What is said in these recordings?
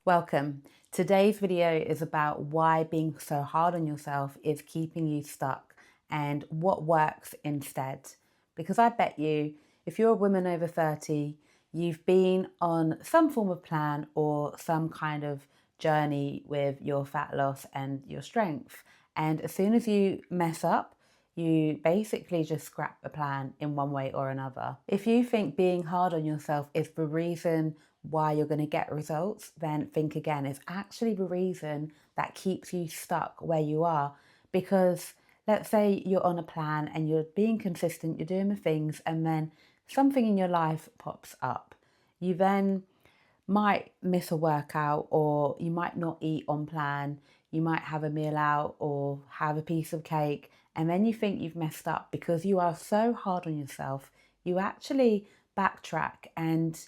Welcome. Today's video is about why being so hard on yourself is keeping you stuck and what works instead. Because I bet you, if you're a woman over 30, you've been on some form of plan or some kind of journey with your fat loss and your strength. And as soon as you mess up, you basically just scrap the plan in one way or another. If you think being hard on yourself is the reason why you're going to get results, then think again. It's actually the reason that keeps you stuck where you are. Because let's say you're on a plan and you're being consistent, you're doing the things, and then something in your life pops up. You then might miss a workout, or you might not eat on plan. You might have a meal out or have a piece of cake, and then you think you've messed up because you are so hard on yourself. You actually backtrack, and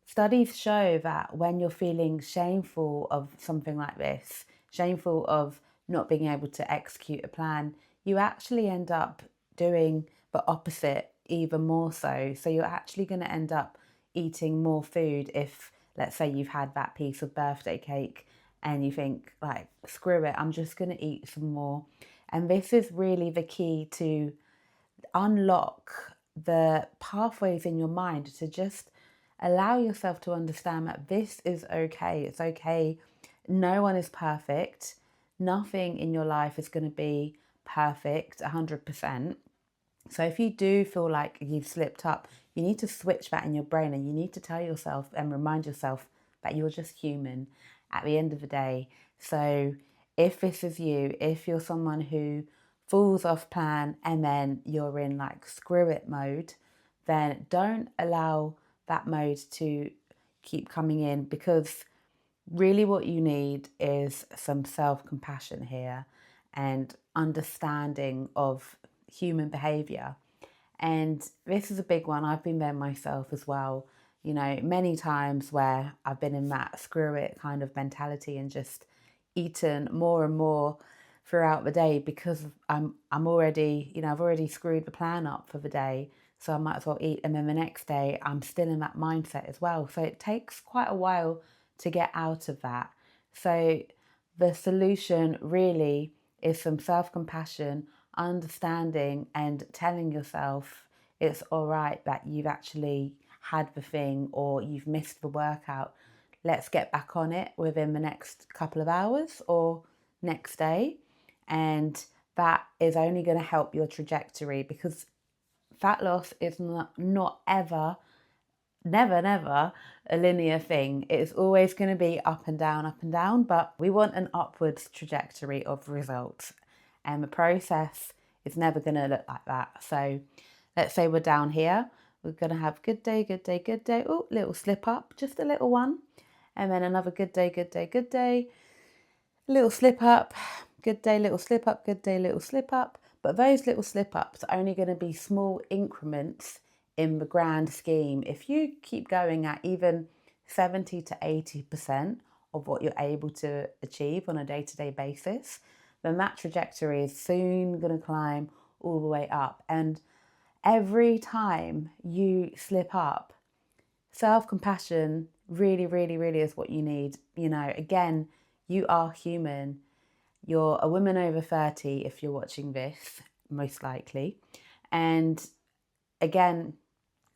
studies show that when you're feeling shameful of something like this, shameful of not being able to execute a plan, you actually end up doing the opposite even more so. So you're actually going to end up eating more food if, let's say, you've had that piece of birthday cake and you think, like, screw it, I'm just going to eat some more. And this is really the key to unlock the pathways in your mind to just allow yourself to understand that this is okay. It's okay. No one is perfect. Nothing in your life is going to be perfect 100%. So if you do feel like you've slipped up, you need to switch that in your brain, and you need to tell yourself and remind yourself that you're just human at the end of the day. So if this is you, if you're someone who falls off plan and then you're in like screw it mode, then don't allow that mode to keep coming in, because really what you need is some self-compassion here and understanding of human behavior. And this is a big one. I've been there myself as well. You know, many times where I've been in that screw it kind of mentality and just eaten more and more throughout the day because I'm already, I've already screwed the plan up for the day. So I might as well eat. And then the next day I'm still in that mindset as well. So it takes quite a while to get out of that. So the solution really is some self-compassion, understanding, and telling yourself it's all right that you've actually had the thing or you've missed the workout. Let's get back on it within the next couple of hours or next day. And that is only going to help your trajectory, because fat loss is not ever, never a linear thing. It's always going to be up and down, but we want an upwards trajectory of results. And the process is never going to look like that. So let's say we're down here. We're going to have good day, good day, good day. Oh, little slip up, just a little one. And then another good day, good day, good day. Little slip up, good day, little slip up, good day, little slip up. But those little slip ups are only going to be small increments in the grand scheme. If you keep going at even 70 to 80% of what you're able to achieve on a day-to-day basis, then that trajectory is soon going to climb all the way up. And every time you slip up, self-compassion really is what you need. Again, you are human. You're a woman over 30 if you're watching this, most likely. And again,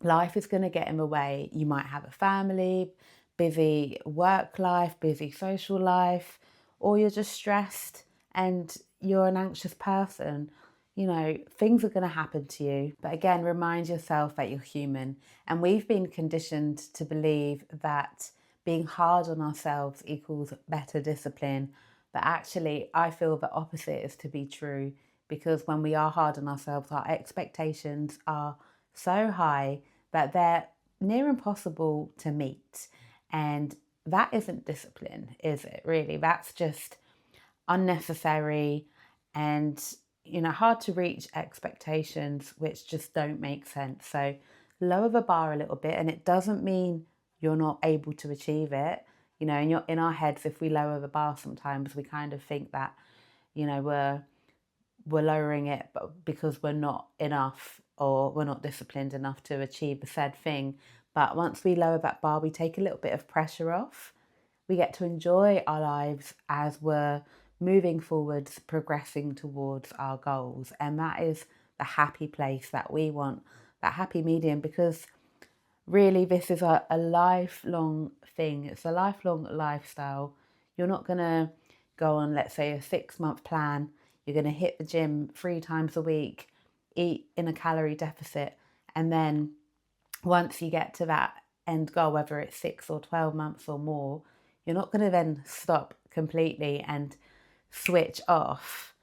life is going to get in the way. You might have a family, busy work life, busy social life, or you're just stressed and you're an anxious person. Things are going to happen to you. But again, remind yourself that you're human. And we've been conditioned to believe that being hard on ourselves equals better discipline. But actually, I feel the opposite is to be true, because when we are hard on ourselves, our expectations are so high that they're near impossible to meet. And that isn't discipline, is it, really? That's just unnecessary and, hard to reach expectations which just don't make sense. So lower the bar a little bit, and it doesn't mean you're not able to achieve it. In our heads, if we lower the bar, sometimes we kind of think that, we're lowering it but because we're not enough or we're not disciplined enough to achieve the said thing. But once we lower that bar, we take a little bit of pressure off. we get to enjoy our lives as we're moving forwards, progressing towards our goals. And that is the happy place that we want, that happy medium, because really this is a lifelong thing. It's a lifelong lifestyle. You're not going to go on, let's say, a 6-month plan. You're going to hit the gym 3 times a week, eat in a calorie deficit, and then once you get to that end goal, whether it's 6 or 12 months or more, you're not going to then stop completely and switch off.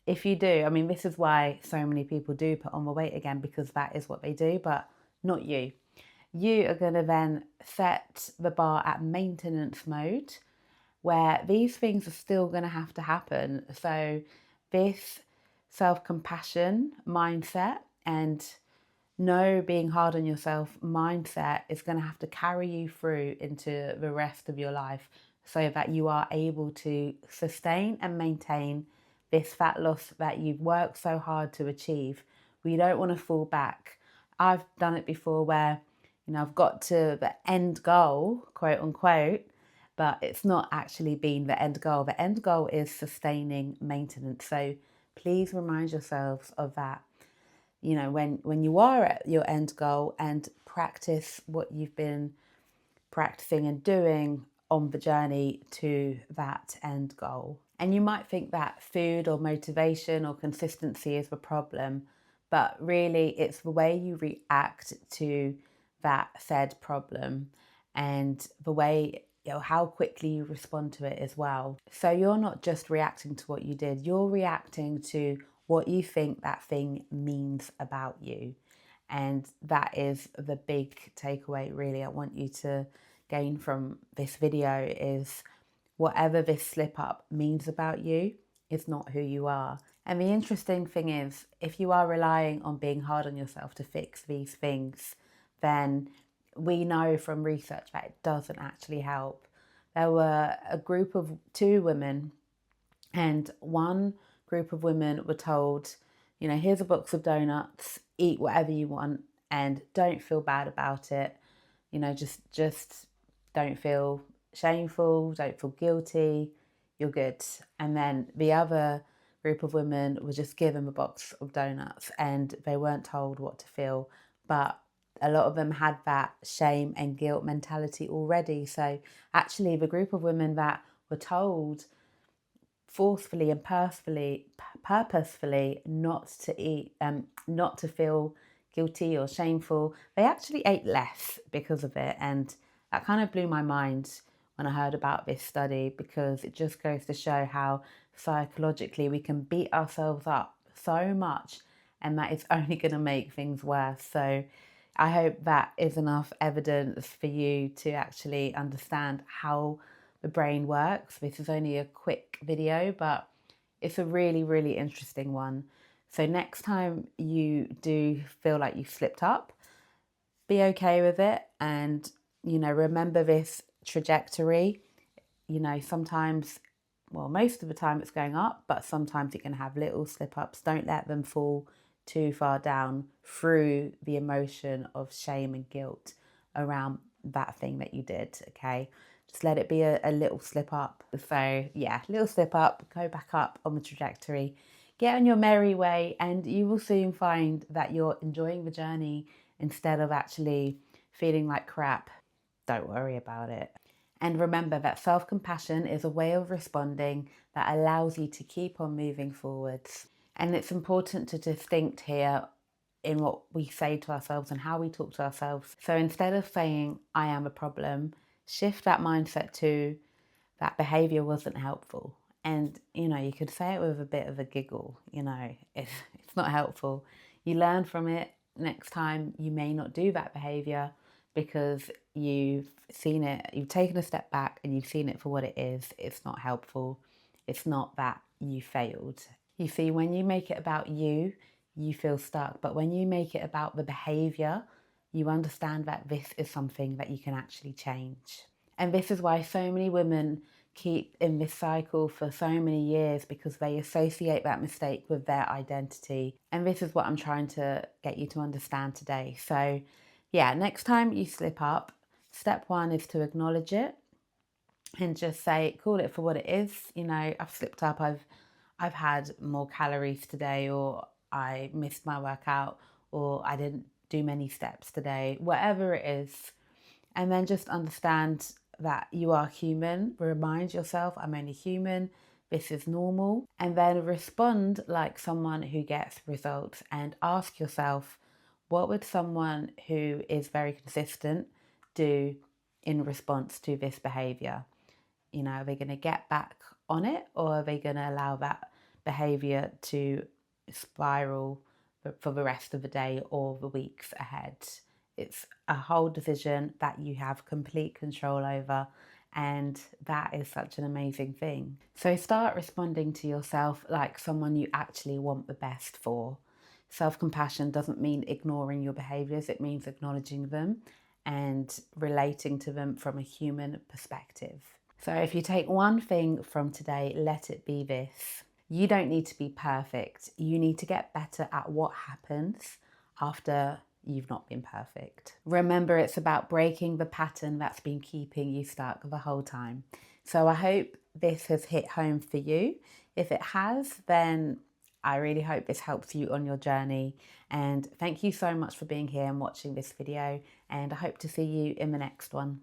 If you do, I mean, this is why so many people do put on the weight again, because that is what they do, but not you. You are going to then set the bar at maintenance mode, where these things are still going to have to happen. So this self-compassion mindset and no being hard on yourself mindset is going to have to carry you through into the rest of your life, so that you are able to sustain and maintain this fat loss that you've worked so hard to achieve. We don't want to fall back. I've done it before where, I've got to the end goal, quote unquote, but it's not actually been the end goal. The end goal is sustaining maintenance. So please remind yourselves of that, when you are at your end goal, and practice what you've been practicing and doing on the journey to that end goal. And you might think that food or motivation or consistency is the problem, but really it's the way you react to that said problem, and the way, how quickly you respond to it as well. So you're not just reacting to what you did, you're reacting to what you think that thing means about you. And that is the big takeaway, really, I want you to gain from this video, is whatever this slip up means about you is not who you are. And the interesting thing is, if you are relying on being hard on yourself to fix these things, then we know from research that it doesn't actually help. There were a group of 2 women, and one group of women were told, here's a box of donuts, eat whatever you want and don't feel bad about it. Just don't feel shameful, don't feel guilty, you're good. And then the other group of women were just given a box of donuts and they weren't told what to feel. But a lot of them had that shame and guilt mentality already. So actually the group of women that were told forcefully and purposefully not to eat, not to feel guilty or shameful, they actually ate less because of it. And that kind of blew my mind when I heard about this study, because it just goes to show how psychologically we can beat ourselves up so much, and that is only going to make things worse. So I hope that is enough evidence for you to actually understand how the brain works. This is only a quick video, but it's a really, really interesting one. So next time you do feel like you've slipped up, be okay with it, and remember this trajectory. Sometimes, well, most of the time it's going up, but sometimes you can have little slip ups. Don't let them fall too far down through the emotion of shame and guilt around that thing that you did. Okay, just let it be a little slip up. So yeah, little slip up, go back up on the trajectory, get on your merry way, and you will soon find that you're enjoying the journey instead of actually feeling like crap. Don't worry about it. And remember that self-compassion is a way of responding that allows you to keep on moving forwards. And it's important to distinct here in what we say to ourselves and how we talk to ourselves. So instead of saying, I am a problem, shift that mindset to, that behavior wasn't helpful. And, you could say it with a bit of a giggle, it's not helpful. You learn from it. Next time you may not do that behavior because you've seen it, you've taken a step back and you've seen it for what it is. It's not helpful. It's not that you failed. You see, when you make it about you, you feel stuck. But when you make it about the behavior, you understand that this is something that you can actually change. And this is why so many women keep in this cycle for so many years, because they associate that mistake with their identity. And this is what I'm trying to get you to understand today. So yeah, next time you slip up, step 1 is to acknowledge it. and just say, call it for what it is. You know, I've slipped up, I've had more calories today, or I missed my workout, or I didn't do many steps today, whatever it is. And then just understand that you are human. Remind yourself, I'm only human. This is normal. And then respond like someone who gets results, and ask yourself, what would someone who is very consistent do in response to this behavior? You know, are they going to get back on it, or are they going to allow that behavior to spiral for the rest of the day or the weeks ahead? It's a whole decision that you have complete control over, and that is such an amazing thing. So start responding to yourself like someone you actually want the best for. Self-compassion doesn't mean ignoring your behaviors, it means acknowledging them and relating to them from a human perspective. So if you take one thing from today, let it be this. You don't need to be perfect. You need to get better at what happens after you've not been perfect. Remember, it's about breaking the pattern that's been keeping you stuck the whole time. So I hope this has hit home for you. If it has, then I really hope this helps you on your journey. And thank you so much for being here and watching this video. And I hope to see you in the next one.